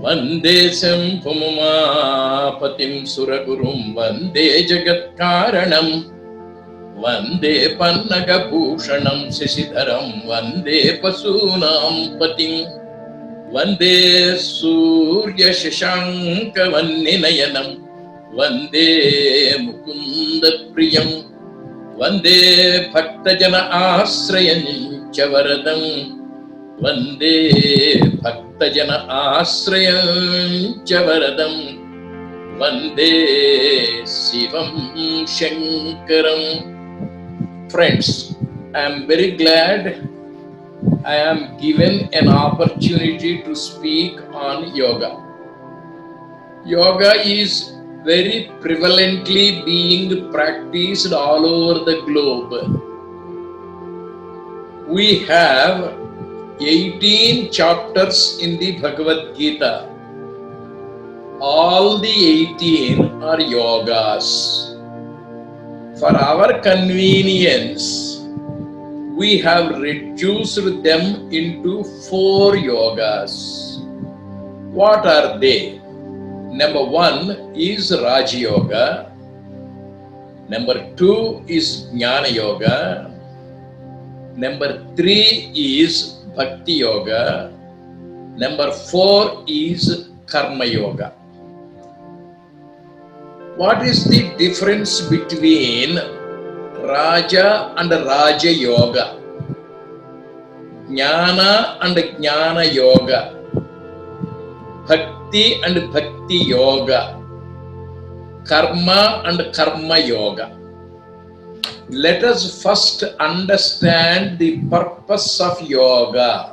वन्दे शम्भुमुमापतिं सुरगुरुं वन्दे जगत्कारणं वन्दे पन्नगभूषणं शशिधरं वन्दे पशूनां पतिं वन्दे सूर्यशशाङ्कवह्निनयनं वन्दे मुकुन्दप्रियं वन्दे भक्तजन आश्रयं च वरदं वन्दे भक्तजन आश्रयं च वरदं वन्दे शिवं शङ्करं. Friends, I am very glad I am given an opportunity to speak on yoga. Yoga is very prevalently being practiced all over the globe. We have 18 chapters in the Bhagavad Gita. All the 18 are yogas. For our convenience, we have reduced them into 4 yogas. What are they? Number 1 is Raja Yoga. Number 2 is Jnana Yoga. Number 3 is Bhakti Yoga. Number 4 is Karma Yoga. What is the difference between Raja and Raja Yoga? Jnana and Jnana Yoga. Bhakti and Bhakti Yoga. Karma and Karma Yoga. Let us first understand the purpose of yoga.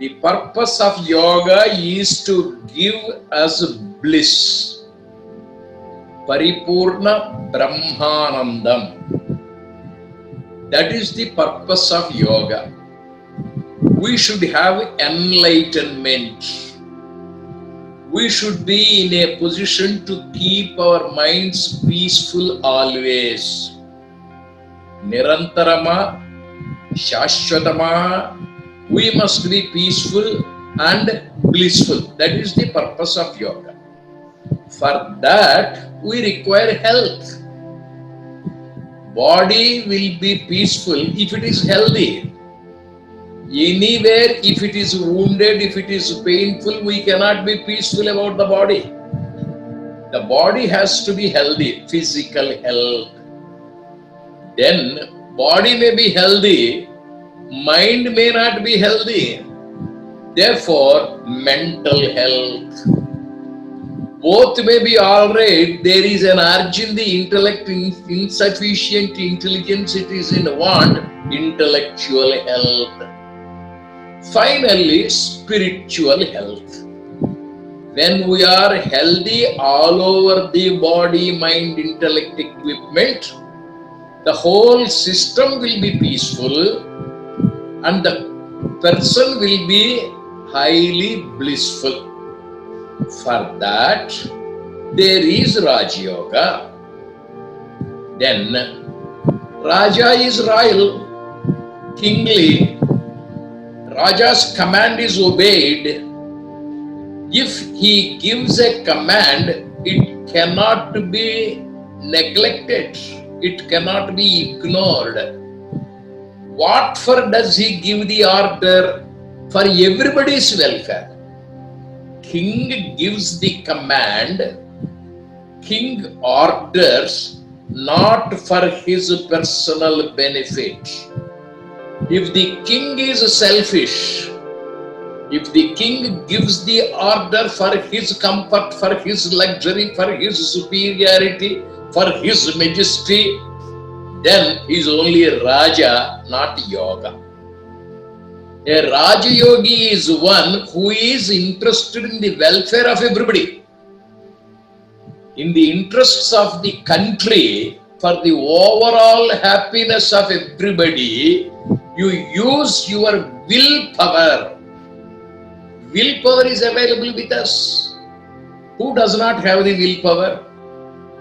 The purpose of yoga is to give us bliss. Paripurna Brahmanandam. That is the purpose of yoga. We should have enlightenment. We should be in a position to keep our minds peaceful always. Nirantarama, Shashwatama, we must be peaceful and blissful. That is the purpose of yoga. For that, we require health. Body will be peaceful if it is healthy. Anywhere, if it is wounded, if it is painful, we cannot be peaceful about the body. The body has to be healthy, physical health. Then, body may be healthy, mind may not be healthy. Therefore, mental health. Both may be alright. There is an urge in the intellect, insufficient intelligence, it is in want, intellectual health. Finally, spiritual health. When we are healthy all over the body, mind, intellect, equipment, the whole system will be peaceful and the person will be highly blissful. For that, there is Raja Yoga. Then, Raja is royal, kingly. Raja's command is obeyed. If he gives a command, it cannot be neglected. It cannot be ignored. What for does he give the order? For everybody's welfare. King gives the command. King orders not for his personal benefit. If the king is selfish, if the king gives the order for his comfort, for his luxury, for his superiority, for his majesty, then he is only a Raja, not Yoga. A Raja Yogi is one who is interested in the welfare of everybody. In the interests of the country, for the overall happiness of everybody, you use your willpower. Willpower is available with us. Who does not have the willpower?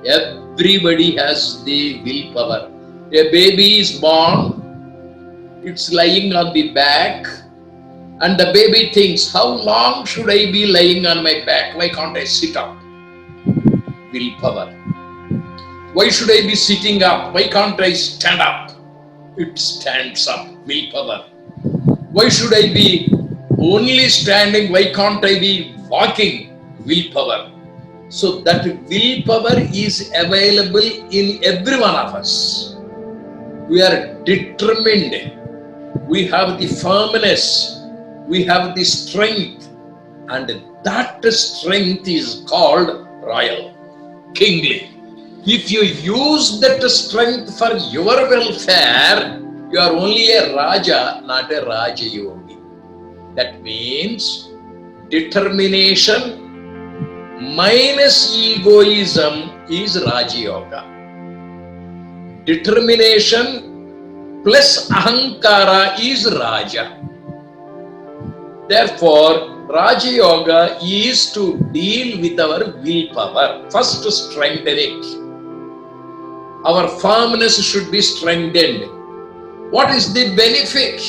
Everybody has the willpower. A baby is born, it's lying on the back, And the baby thinks, how long should I be lying on my back? Why can't I sit up? Willpower. Why should I be sitting up? Why can't I stand up? It stands up. Willpower. Why should I be only standing? Why can't I be walking? Willpower. So that willpower is available in every one of us. We are determined. We have the firmness. We have the strength. And that strength is called royal, kingly. If you use that strength for your welfare, you are only a Raja, not a Raja Yogi. That means determination minus egoism is Raja Yoga. Determination plus ahankara is Raja. Therefore, Raja Yoga is to deal with our willpower. First, strengthen it. Our firmness should be strengthened. What is the benefit?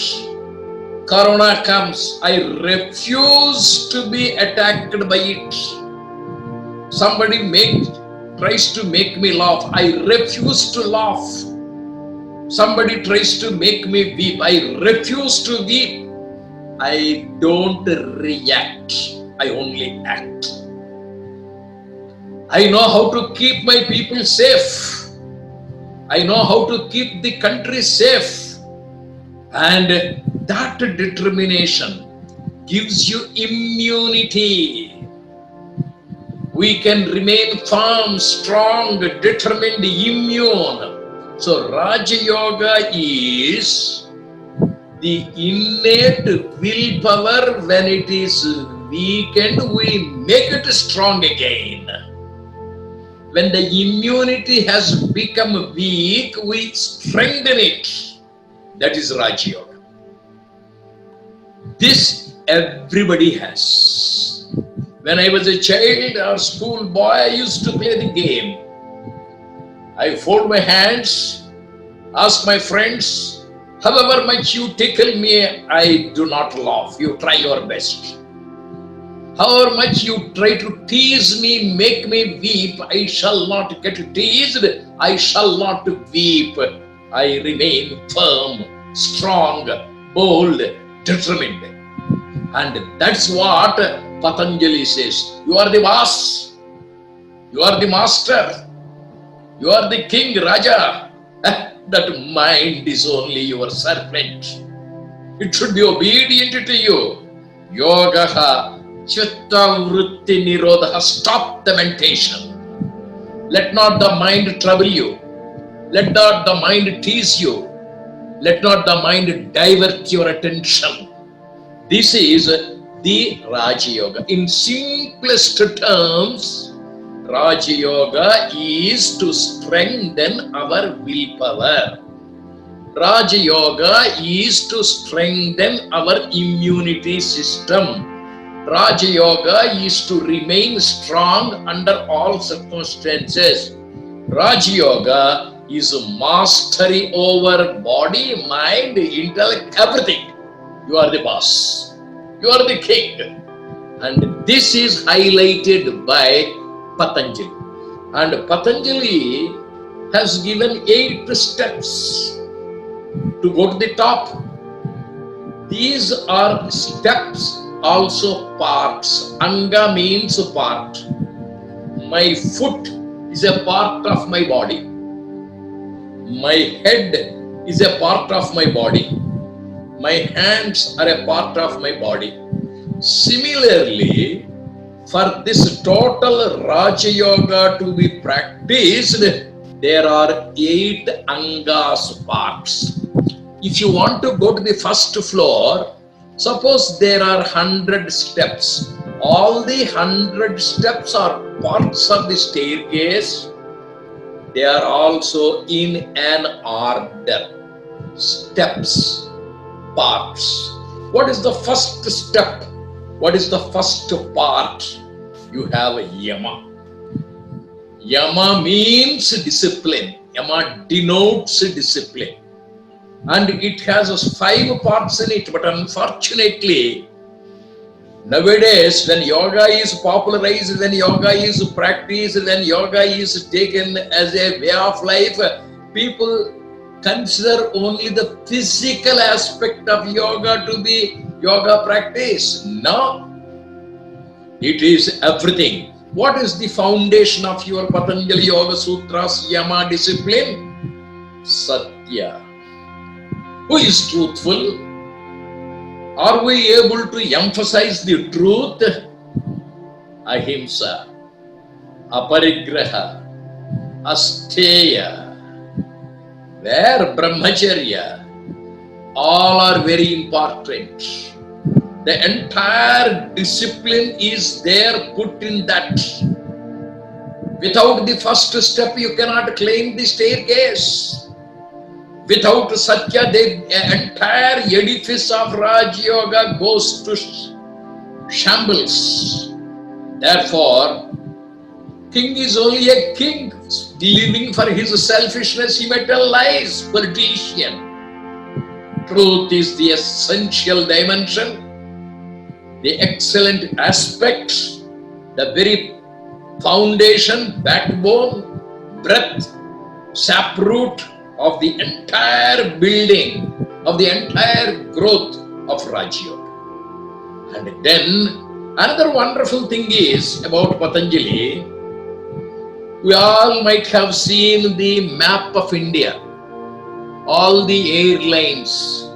Corona comes. I refuse to be attacked by it. Somebody tries to make me laugh. I refuse to laugh. Somebody tries to make me weep. I refuse to weep. I don't react. I only act. I know how to keep my people safe. I know how to keep the country safe. And that determination gives you immunity. We can remain firm, strong, determined, immune. So Raja Yoga is the innate willpower. When it is weakened, we make it strong again. When the immunity has become weak, we strengthen it. That is Raja Yoga. This everybody has. When I was a child or school boy, I used to play the game. I fold my hands, ask my friends, however much you tickle me, I do not laugh. You try your best. However much you try to tease me, make me weep, I shall not get teased. I shall not weep. I remain firm, strong, bold, determined. And that's what Patanjali says. You are the boss. You are the master. You are the king, Raja. That mind is only your servant. It should be obedient to you. Yogaha Chitta Vritti Nirodha. Stop the mentation. Let not the mind trouble you. Let not the mind tease you. Let not the mind divert your attention. This is the Raja Yoga. In simplest terms, Raja Yoga is to strengthen our willpower. Raja Yoga is to strengthen our immunity system. Raja Yoga is to remain strong under all circumstances. Raja Yoga is mastery over body, mind, intellect, everything. You are the boss. You are the king. And this is highlighted by Patanjali. And Patanjali has given 8 steps to go to the top. These are steps, also parts. Anga means part. My foot is a part of my body. My head is a part of my body. My hands are a part of my body. Similarly, for this total Raja Yoga to be practiced, there are 8 Angas parts. If you want to go to the first floor, suppose there are 100 steps. All the 100 steps are parts of the staircase. They are also in an order. Steps, parts. What is the first step? What is the first part? You have Yama. Yama means discipline. Yama denotes discipline. and it has 5 parts in it. But unfortunately, nowadays, when yoga is popularized, when yoga is practiced, when yoga is taken as a way of life, people consider only the physical aspect of yoga to be yoga practice. No, it is everything. What is the foundation of your Patanjali Yoga Sutras Yama discipline? Satya. Who is truthful? Are we able to emphasize the truth? Ahimsa, aparigraha, asteya, where brahmacharya, all are very important. The entire discipline is there put in that. Without the first step, you cannot climb the staircase. Without Satya, the entire edifice of Raj Yoga goes to shambles. Therefore, king is only a king, living for his selfishness. He may tell lies, politician. Truth is the essential dimension, the excellent aspect, the very foundation, backbone, breadth, saproot of the entire building, of the entire growth of Raj Yoga. And then another wonderful thing is about Patanjali. We all might have seen the map of India, all the airlines,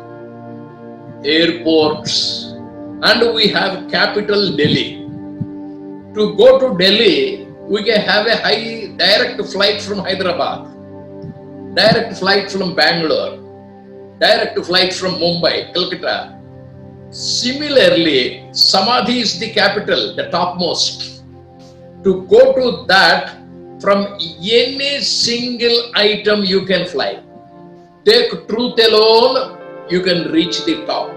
airports, and we have capital Delhi. To go to Delhi, we can have a high direct flight from Hyderabad, direct flight from Bangalore, direct flight from Mumbai, Calcutta. Similarly, Samadhi is the capital, the topmost. To go to that, from any single item you can fly. Take truth alone, you can reach the top.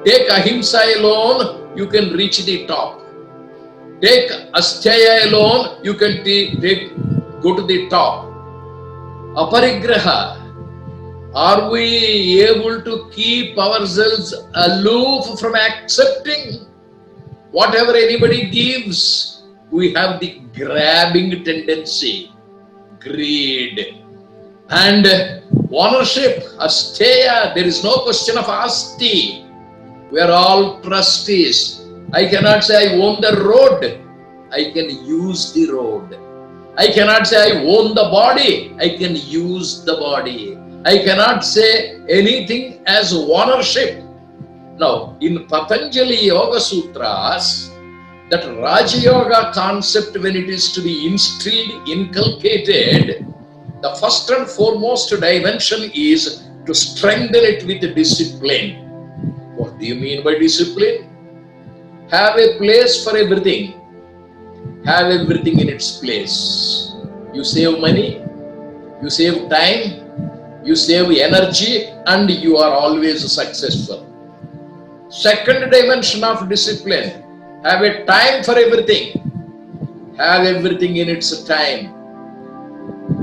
Take ahimsa alone, you can reach the top. Take asteya alone, you can go to the top. Aparigraha, are we able to keep ourselves aloof from accepting whatever anybody gives? We have the grabbing tendency, greed, and ownership, asteya. There is no question of asti. We are all trustees. I cannot say I own the road. I can use the road. I cannot say I own the body. I can use the body. I cannot say anything as ownership. Now, in Patanjali Yoga Sutras, that Raja Yoga concept, when it is to be instilled, inculcated, the first and foremost dimension is to strengthen it with discipline. What do you mean by discipline? Have a place for everything. Have everything in its place. You save money, you save time, you save energy, and you are always successful. Second dimension of discipline, have a time for everything. Have everything in its time.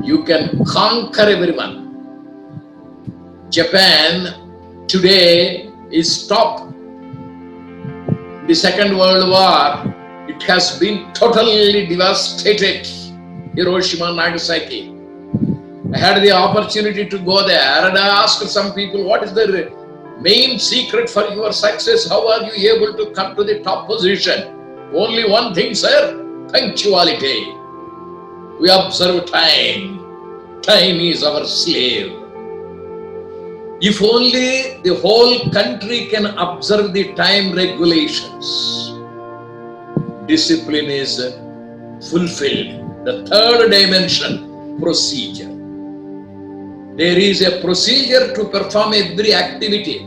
You can conquer everyone. Japan today is top. The Second World War, it has been totally devastated. Hiroshima, Nagasaki. I had the opportunity to go there and I asked some people, what is the main secret for your success? How are you able to come to the top position? Only one thing, sir, punctuality. We observe time. Time is our slave. If only the whole country can observe the time regulations, discipline is fulfilled. The third dimension, procedure. There is a procedure to perform every activity.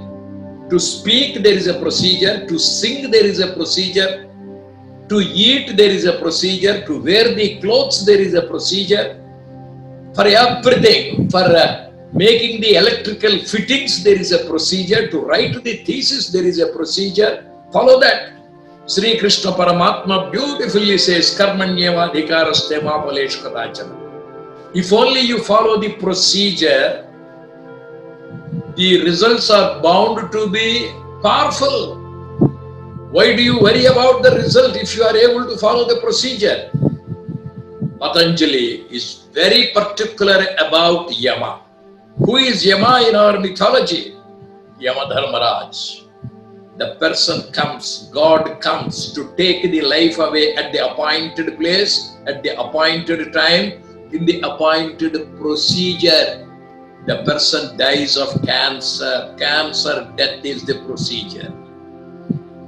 To speak, there is a procedure. To sing, there is a procedure. To eat, there is a procedure. To wear the clothes, there is a procedure. For everything, for making the electrical fittings, there is a procedure. To write the thesis, there is a procedure. Follow that. Sri Krishna Paramatma beautifully says, Karmanyeva adhikaraste ma phaleshu kadachana. If only you follow the procedure, the results are bound to be powerful. Why do you worry about the result if you are able to follow the procedure? Patanjali is very particular about Yama. Who is Yama in our mythology? Yama Dharmaraj. The person comes, God comes to take the life away at the appointed place, at the appointed time, in the appointed procedure. The person dies of cancer. Cancer death is the procedure.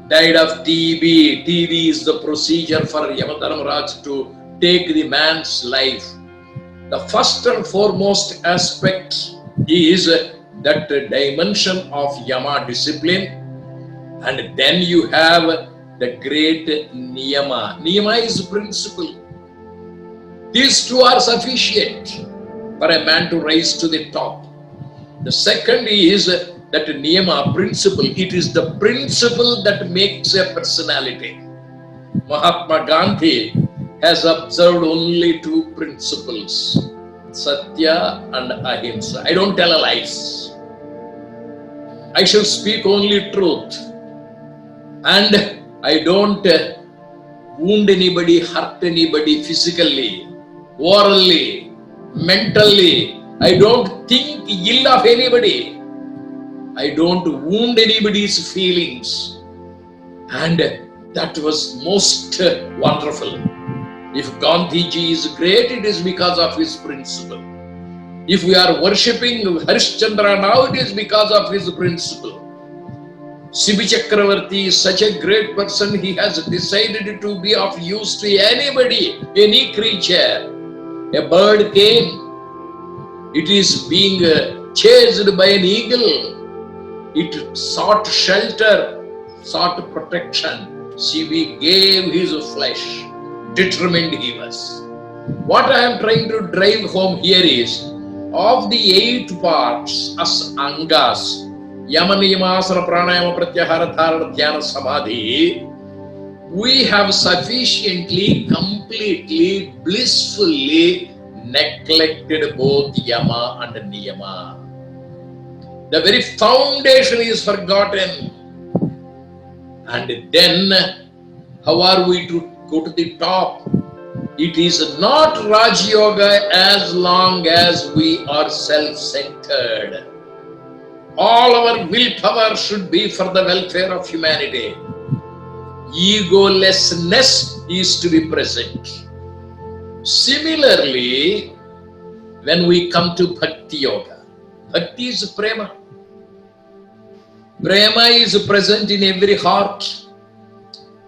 Died of TB. TB is the procedure for Yamadharmaraj to take the man's life. The first and foremost aspect is that dimension of Yama discipline. And then you have the great Niyama. Niyama is principle. These two are sufficient for a man to rise to the top. The second is that Niyama, principle. It is the principle that makes a personality. Mahatma Gandhi has observed only two principles, Satya and Ahimsa. I don't tell lies. I shall speak only truth. And I don't wound anybody, hurt anybody physically, orally, mentally. I don't think ill of anybody. I don't wound anybody's feelings. And that was most wonderful. If Gandhiji is great, it is because of his principle. If we are worshipping Harishchandra now, it is because of his principle. Sibi Chakravarti is such a great person, he has decided to be of use to anybody, any creature. A bird came, it is being chased by an eagle. It sought shelter, sought protection. Sibi gave his flesh, determined he was. What I am trying to drive home here is, of the 8 parts as angas, Yama Niyamasana Pranayama Pratyahara Dharana Dhyana Samadhi, we have sufficiently, completely, blissfully neglected both Yama and Niyama. The very foundation is forgotten. And then, how are we to go to the top? It is not Raj Yoga as long as we are self-centered. All our willpower should be for the welfare of humanity. Egolessness is to be present. Similarly, when we come to Bhakti Yoga, Bhakti is Prema. Prema is present in every heart.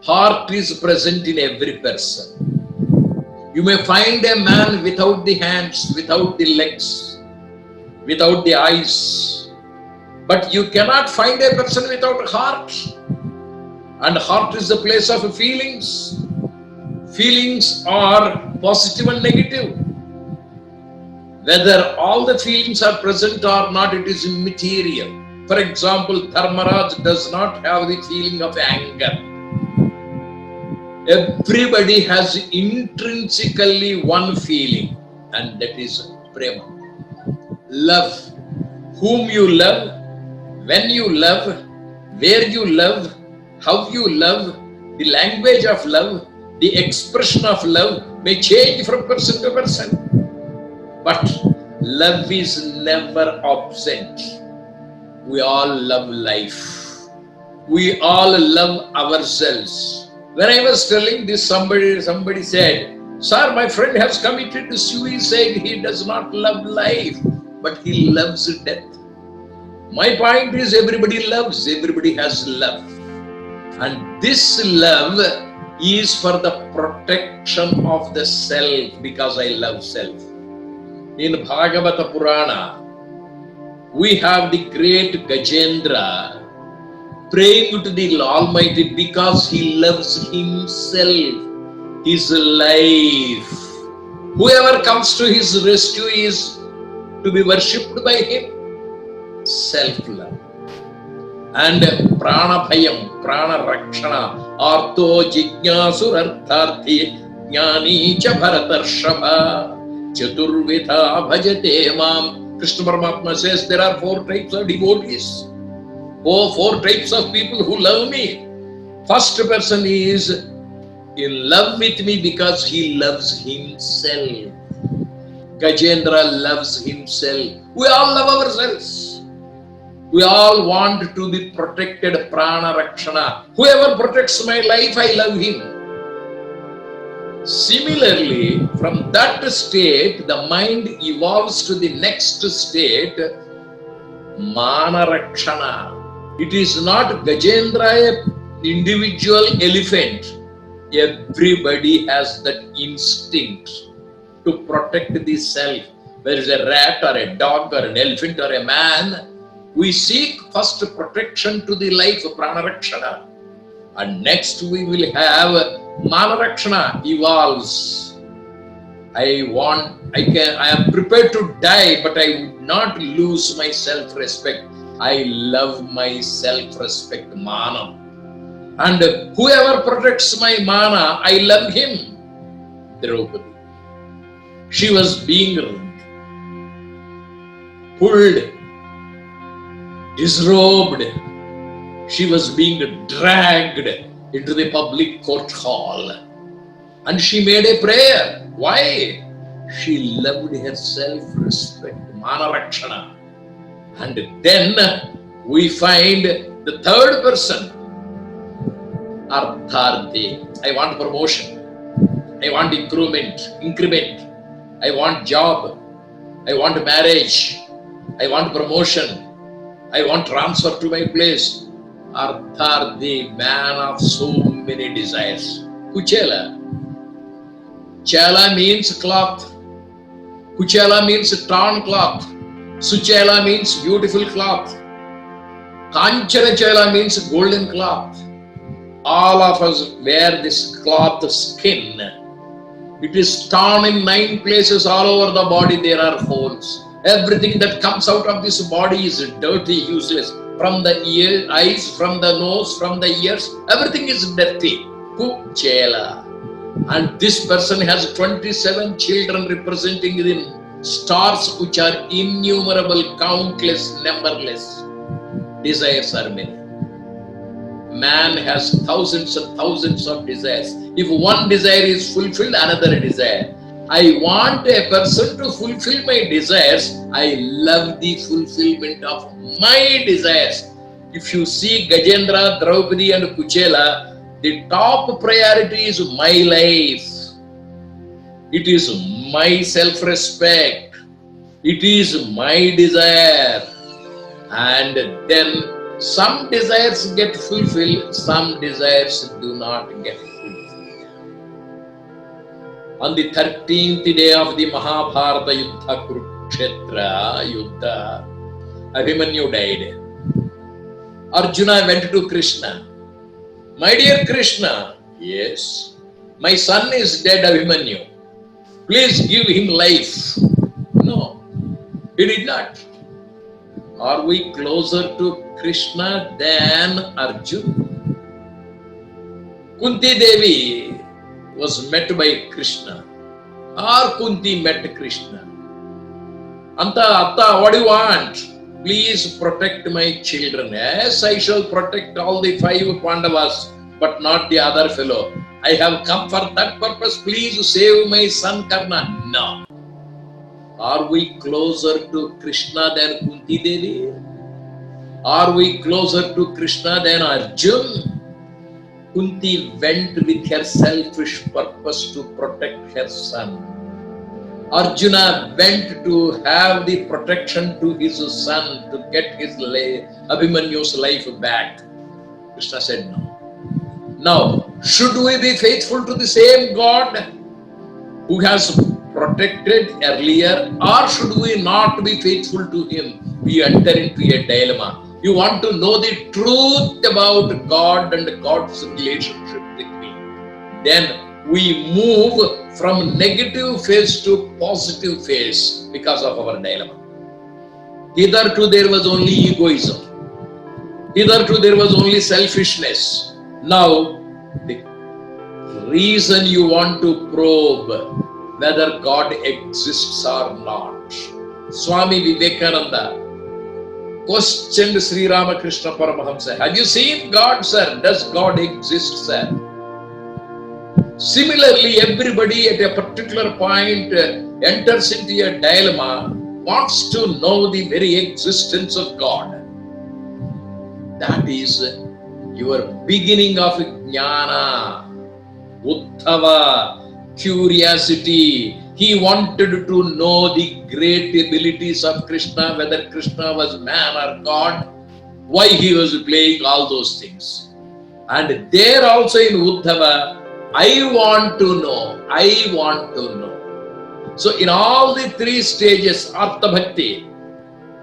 Heart is present in every person. You may find a man without the hands, without the legs, without the eyes. But you cannot find a person without a heart. And heart is the place of feelings. Feelings are positive and negative. Whether all the feelings are present or not, it is immaterial. For example, Dharmaraj does not have the feeling of anger. Everybody has intrinsically one feeling, and that is Prema. Love. Whom you love, when you love, where you love, how you love, the language of love, the expression of love may change from person to person. But love is never absent. We all love life. We all love ourselves. When I was telling this, somebody said, "Sir, my friend has committed suicide. He does not love life, but he loves death." My point is, everybody loves, everybody has love. And this love is for the protection of the self, because I love self. In Bhagavata Purana, we have the great Gajendra praying to the Almighty because he loves himself, his life. Whoever comes to his rescue is to be worshipped by him. Self-love. And Prana Bhayam, Prana Rakshana, Artho Jignasur Artharthi, Jnani Cha Bharatarshava, Chaturvitha Bhajate Mam, Krishna Paramatma says there are 4 types of devotees. 4 types of people who love me. First person is in love with me because he loves himself. Gajendra loves himself. We all love ourselves. We all want to be protected, prana rakshana. Whoever protects my life, I love him. Similarly, from that state, the mind evolves to the next state, mana rakshana. It is not Gajendra, an individual elephant. Everybody has that instinct to protect the self. Whether it's a rat or a dog or an elephant or a man, we seek first protection to the life, prana rakshana. And next we will have mana rakshana evolves. I am prepared to die, but I would not lose my self-respect. I love my self-respect, mana. And whoever protects my mana, I love him. Draupadi. She was being pulled, disrobed. She was being dragged into the public court hall. And she made a prayer. Why? She loved her self-respect, mana rakshana. And then we find the third person, Artharthi. I want promotion. I want increment. I want job. I want marriage. I want promotion. I want transfer to my place. Artharthi, man of so many desires. Kuchela. Chala means cloth. Kuchela means torn cloth. Suchela means beautiful cloth. Kanchana Chala means golden cloth. All of us wear this cloth skin. It is torn in 9 places all over the body. There are holes. Everything that comes out of this body is dirty, useless. From the eyes, from the nose, from the ears, everything is dirty. Kuchela. And this person has 27 children representing the stars which are innumerable, countless, numberless. Desires are many. Man has thousands and thousands of desires. If one desire is fulfilled, another desire. I want a person to fulfill my desires. I love the fulfillment of my desires. If you see Gajendra, Draupadi and Kuchela, the top priority is my life. It is my self-respect. It is my desire. And then some desires get fulfilled, some desires do not get fulfilled. On the 13th day of the Mahabharata Yuddha, Kurukshetra Yuddha, Abhimanyu died. Arjuna went to Krishna. My dear Krishna, yes, my son is dead, Abhimanyu. Please give him life. No, he did not. Are we closer to Krishna than Arjuna? Kunti Devi was met by Krishna. Or Kunti met Krishna. Atta, what do you want? Please protect my children. Yes, I shall protect all the 5 Pandavas, but not the other fellow. I have come for that purpose. Please save my son Karna. No. Are we closer to Krishna than Kunti Devi? Are we closer to Krishna than Arjuna? Kunti went with her selfish purpose to protect her son. Arjuna went to have the protection to his son, to get his Abhimanyu's life back. Krishna said no. Now, should we be faithful to the same God who has protected earlier, or should we not be faithful to him? We enter into a dilemma. You want to know the truth about God and God's relationship with me. Then we move from negative phase to positive phase because of our dilemma. Hitherto there was only egoism. Hitherto there was only selfishness. Now, the reason you want to probe whether God exists or not. Swami Vivekananda questioned Sri Ramakrishna Paramahamsa, have you seen God, sir? Does God exist, sir? Similarly, everybody at a particular point enters into a dilemma, wants to know the very existence of God. That is your beginning of jnana, uddhava, curiosity. He wanted to know the great abilities of Krishna, whether Krishna was man or God, why he was playing all those things. And there also in Uddhava, I want to know, I want to know. So in all the three stages, Artha Bhakti,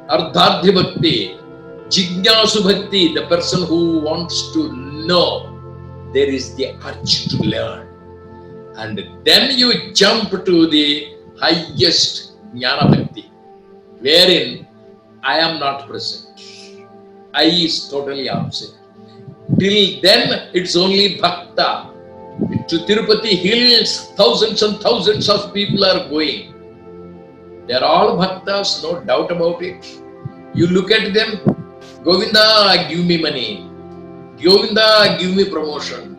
Ardhadhya Bhakti, Jignasu Bhakti, the person who wants to know, there is the urge to learn. And then you jump to the highest Jnana Bhakti, wherein I am not present. I is totally absent. Till then, it's only Bhakta. To Tirupati hills, thousands and thousands of people are going. They are all Bhaktas, no doubt about it. You look at them, Govinda, give me money. Govinda, give me promotion.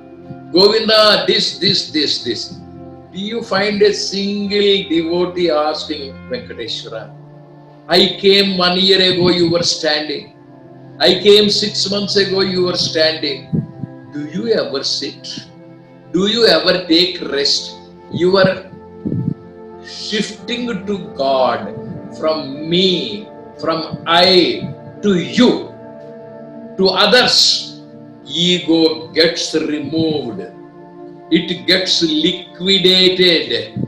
Govinda, this. Do you find a single devotee asking Venkateshwara, I came 1 year ago, you were standing. I came 6 months ago, you were standing. Do you ever sit? Do you ever take rest? You are shifting to God from me, from I to you, to others. Ego gets removed. It gets liquidated.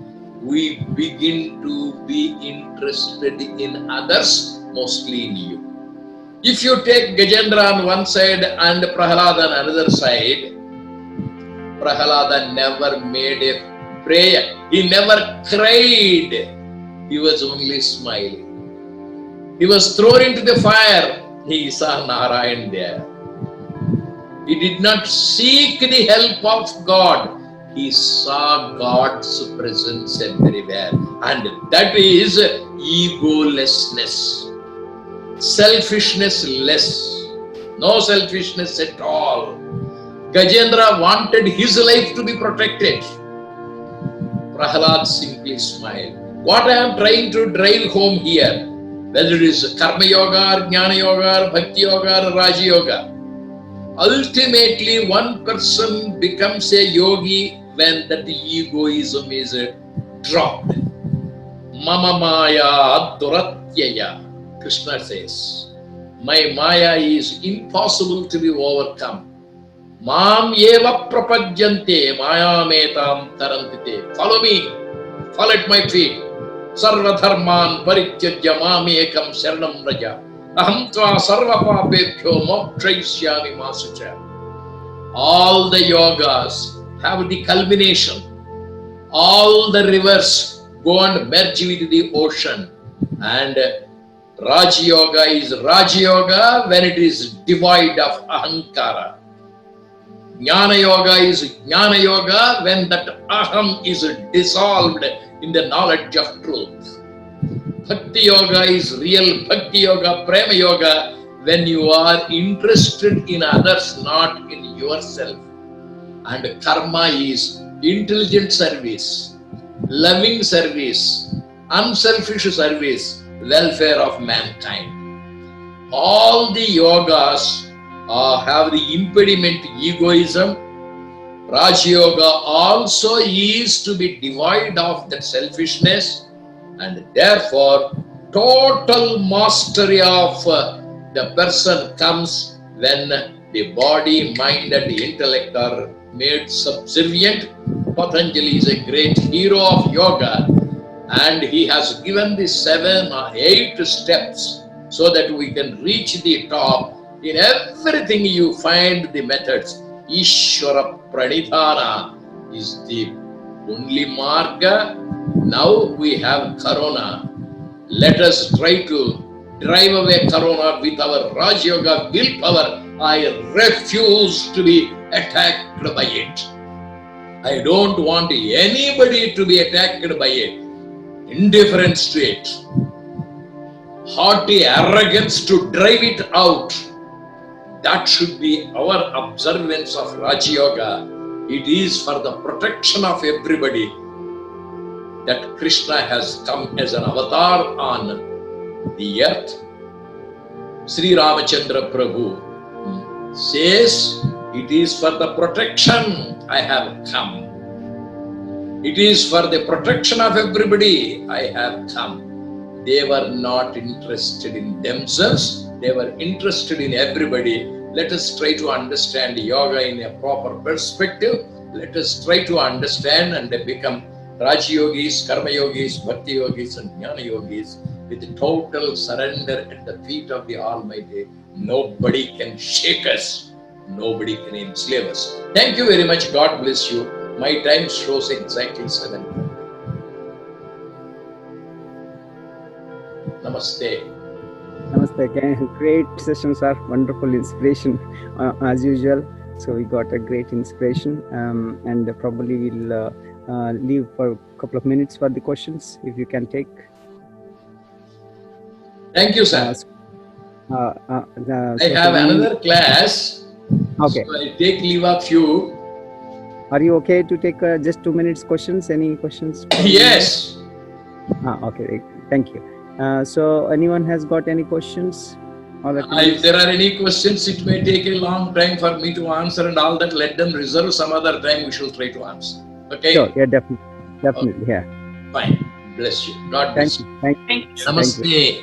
We begin to be interested in others, mostly in you. If you take Gajendra on one side and Prahalada on another side, Prahalada never made a prayer. He never cried. He was only smiling. He was thrown into the fire. He saw Narayan there. He did not seek the help of God. He saw God's presence everywhere. And that is egolessness. Selfishness less. No selfishness at all. Gajendra wanted his life to be protected. Prahalad simply smiled. What I am trying to drive home here, whether it is Karma Yoga, or Jnana Yoga, or Bhakti Yoga, or Raja Yoga, ultimately one person becomes a yogi when that egoism is dropped. Mama Maya Aduratyaya, Krishna says, my Maya is impossible to be overcome. Mam eva prapadyante mayametam tarantite. Follow me, fall at my feet. Sarva dharman parityajya mamekam sharanam raja. Aham tva sarva papebhyo mokshayishyami masucha. All the yogas have the culmination. All the rivers go and merge with the ocean. And Raja Yoga is Raja Yoga when it is devoid of ahankara. Jnana Yoga is Jnana Yoga when that aham is dissolved in the knowledge of truth. Bhakti Yoga is real Bhakti Yoga, Prema Yoga, when you are interested in others, not in yourself. And karma is intelligent service, loving service, unselfish service, welfare of mankind. All the yogas have the impediment egoism. Raja Yoga also is to be devoid of that selfishness, and therefore total mastery of the person comes when the body, mind and the intellect are made subservient. Patanjali is a great hero of yoga, and he has given the 7 or 8 steps so that we can reach the top. In everything you find the methods. Ishvara Pranidhana is the only marga. Now we have Corona. Let us try to drive away Corona with our Raj Yoga willpower. I refuse to be attacked by it. I don't want anybody to be attacked by it. Indifference to it. haughty arrogance to drive it out. That should be our observance of Raja Yoga. It is for the protection of everybody that Krishna has come as an avatar on the earth. Sri Ramachandra Prabhu says, it is for the protection I have come. It is for the protection of everybody I have come. They were not interested in themselves, they were interested in everybody. Let us try to understand yoga in a proper perspective. Let us try to understand and become Raja Yogis, Karma Yogis, Bhakti Yogis and Jnana Yogis with total surrender at the feet of the Almighty. Nobody can shake us. Nobody can enslave us. Thank you very much. God bless you. My time shows exactly 7. Namaste. Namaste. Great session, sir. Wonderful inspiration as usual. So we got a great inspiration, and probably we'll leave for a couple of minutes for the questions, if you can take. Thank you, sir. I have another class. Okay. So I take leave of you. Are you okay to take just 2 minutes questions? Any questions? Yes. Okay. Thank you. So anyone has got any questions? If there are any questions, it may take a long time for me to answer and all that. Let them reserve some other time. We shall try to answer. Okay? Sure. Yeah, definitely. Okay. Yeah. Fine. Bless you. God bless you. Thank you. Namaste.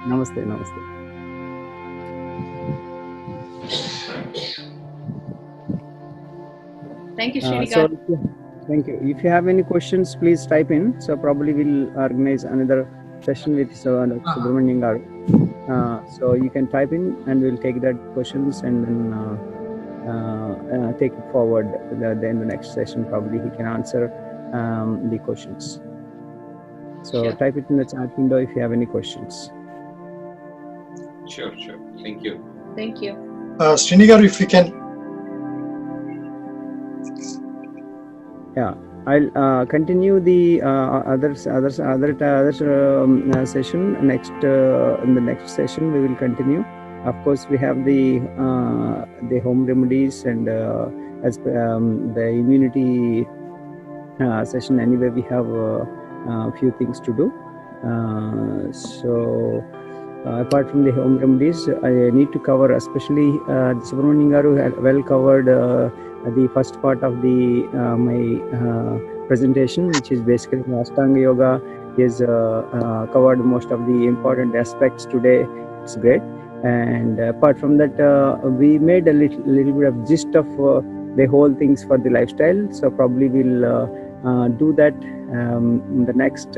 Namaste. Namaste. Thank you, Srinivas. Thank you. If you have any questions, please type in. So probably we'll organize another session with Subramanian Garu. So you can type in and we'll take that questions and then take it forward. Then the next session probably he can answer the questions. So type it in the chat window if you have any questions. Sure. Thank you. Thank you. Srinigaru, if you can. Yeah, I'll continue the other session next. In the next session, we will continue. Of course, we have the home remedies and as the immunity session. Anyway, we have a few things to do. So apart from the home remedies, I need to cover, especially Subramanian Garu had well covered the first part of the my presentation, which is basically Ashtanga Yoga. He has covered most of the important aspects today. It's great. And apart from that, we made a little bit of gist of the whole things for the lifestyle. So probably we'll do that in the next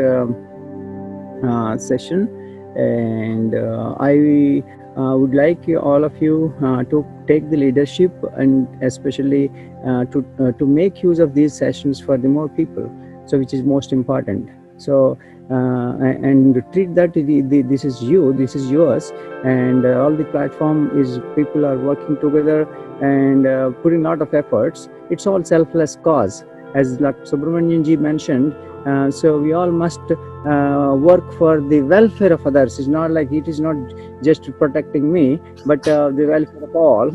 session. And I would like all of you to take the leadership and especially to make use of these sessions for the more people. So which is most important. So and treat that this is yours, and all the platform is people are working together and putting a lot of efforts. It's all selfless cause, as like Subramanian ji mentioned. So we all must work for the welfare of others. It's not like it is not just protecting me, but the welfare of all.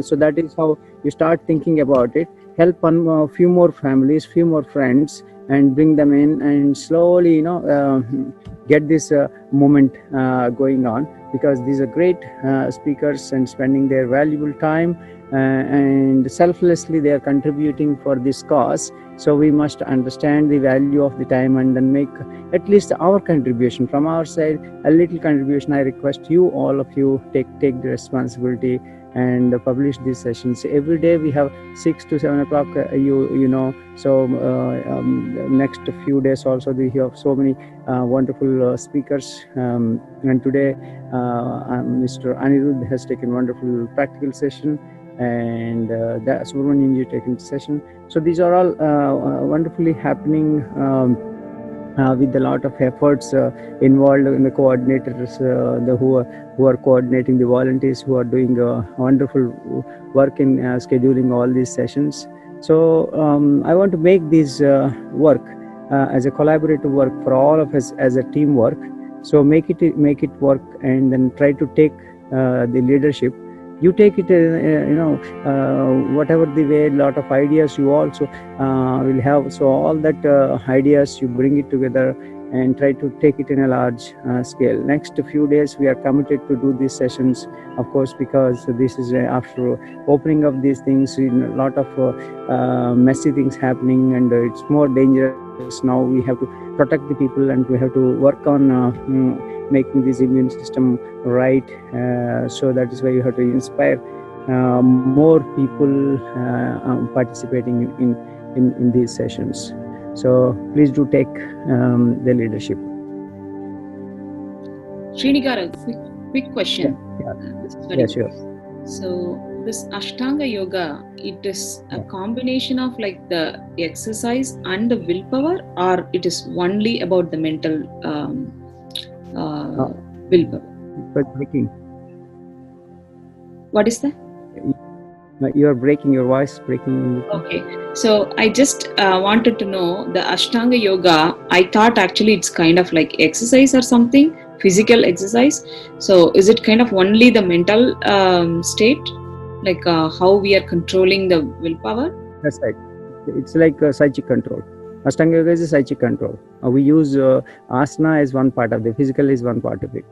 So that is how you start thinking about it. Help on a few more families, few more friends, and bring them in, and slowly, get this movement going on, because these are great speakers and spending their valuable time and selflessly they are contributing for this cause. So we must understand the value of the time and then make at least our contribution from our side, a little contribution. I request you, all of you, take the responsibility and publish these sessions. Every day we have 6 to 7 o'clock, so next few days also we have so many wonderful speakers. And today Mr. Anirudh has taken wonderful practical session, and that Subramanian ji taken session. So these are all wonderfully happening with a lot of efforts involved in the coordinators who are coordinating, the volunteers who are doing wonderful work in scheduling all these sessions. So I want to make this work as a collaborative work for all of us as a teamwork. So make it work, and then try to take the leadership. You take it, whatever the way, lot of ideas you also will have. So all that ideas you bring it together and try to take it in a large scale. Next few days we are committed to do these sessions, of course, because this is after opening of these things, a lot of messy things happening, and it's more dangerous. Now we have to protect the people, and we have to work on making this immune system right. So that is why you have to inspire more people participating in these sessions. So please do take the leadership. Srinigara, quick question. Yeah, sure. So this Ashtanga Yoga, it is a combination of like the exercise and the willpower, or it is only about the mental willpower? But breaking. What is that? You are breaking, your voice breaking. Okay, so I just wanted to know the Ashtanga Yoga. I thought actually it's kind of like exercise or something, physical exercise. So is it kind of only the mental state, like how we are controlling the willpower? That's right. It's like psychic control. Ashtanga Yoga is a psychic control. We use asana as one part of the physical, is one part of it.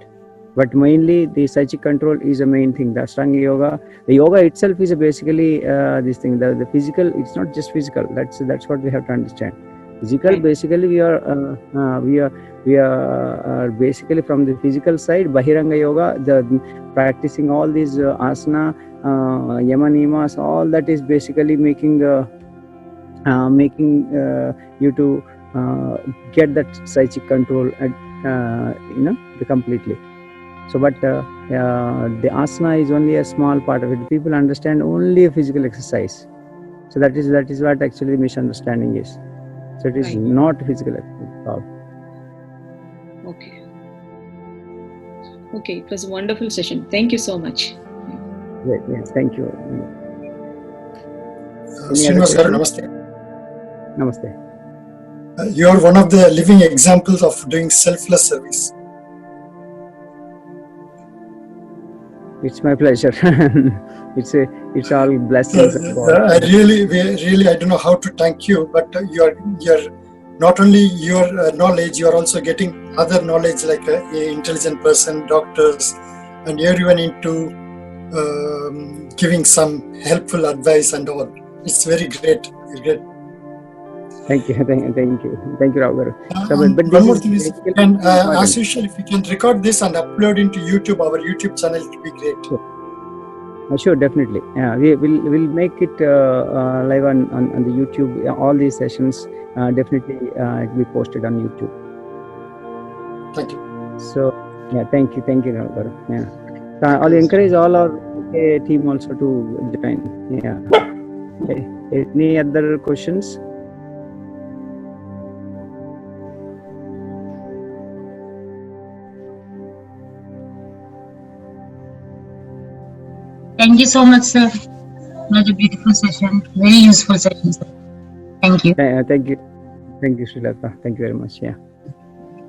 But mainly the psychic control is a main thing. The Ashtanga Yoga, the yoga itself is basically this thing. The physical, it's not just physical. That's what we have to understand. Physical, Right. basically we are basically from the physical side. Bahiranga Yoga, the practicing all these asana, yama niyamas, all that is basically making you to get that psychic control completely. So but the asana is only a small part of it. People understand only a physical exercise. So that is what actually the misunderstanding is. So it is Right. not physical exercise at all. Okay, it was a wonderful session. Thank you so much. Yes, thank you. Srinivas garu, namaste. Namaste. You are one of the living examples of doing selfless service. It's my pleasure. It's all blessings of God. I really, I don't know how to thank you, but you're not only your knowledge, you are also getting other knowledge like an intelligent person, doctors, and everyone into giving some helpful advice and all. It's very great. Very great. Thank you, Raghu. So, And but one this more is thing is, basically and, important. as usual, if you can record this and upload into YouTube, our YouTube channel, it will be great. Sure, definitely. Yeah, we'll make it live on the YouTube. All these sessions definitely it will be posted on YouTube. Thank you. So yeah, thank you, Raghu. Yeah. So I'll encourage all our team also to join. Yeah. Okay. Any other questions? Thank you so much, sir. Another beautiful session. Very useful session, sir. Thank you. Thank you, Srilata. Thank you very much. Yeah.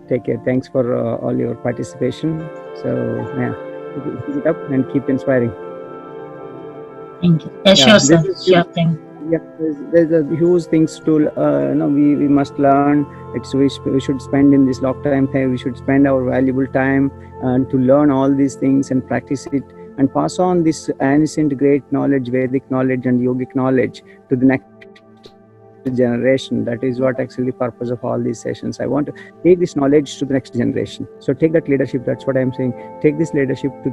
Take care. Thanks for all your participation. So yeah, keep it up and keep inspiring. Thank you. Yeah, sure, sir. this is Sure, thank you. Yeah, there's a huge things to we must learn. We should spend in this lifetime. We should spend our valuable time to learn all these things and practice it and pass on this ancient great knowledge, Vedic knowledge and yogic knowledge to the next generation. That is what actually the purpose of all these sessions. I want to take this knowledge to the next generation. So take that leadership. That's what I'm saying. Take this leadership to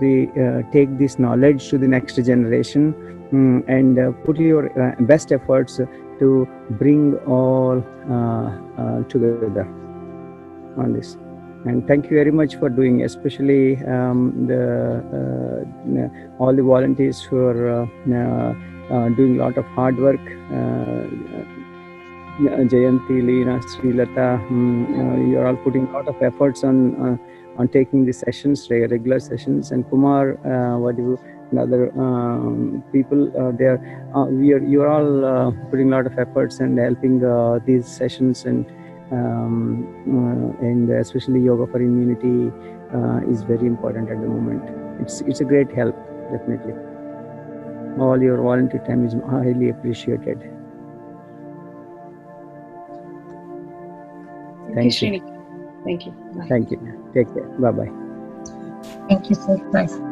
take this knowledge to the next generation, and put your best efforts to bring all together on this. And thank you very much for doing, especially all the volunteers who are doing a lot of hard work. Jayanti, Leena, Srilata, you are all putting a lot of efforts on taking the sessions, regular sessions, and Kumar, and other people you are all putting a lot of efforts and helping these sessions, and and especially yoga for immunity is very important at the moment. It's a great help, definitely. All your volunteer time is highly appreciated. Thank you, Srini. Thank you. Bye. Thank you. Take care. Bye bye. Thank you, sir. Bye.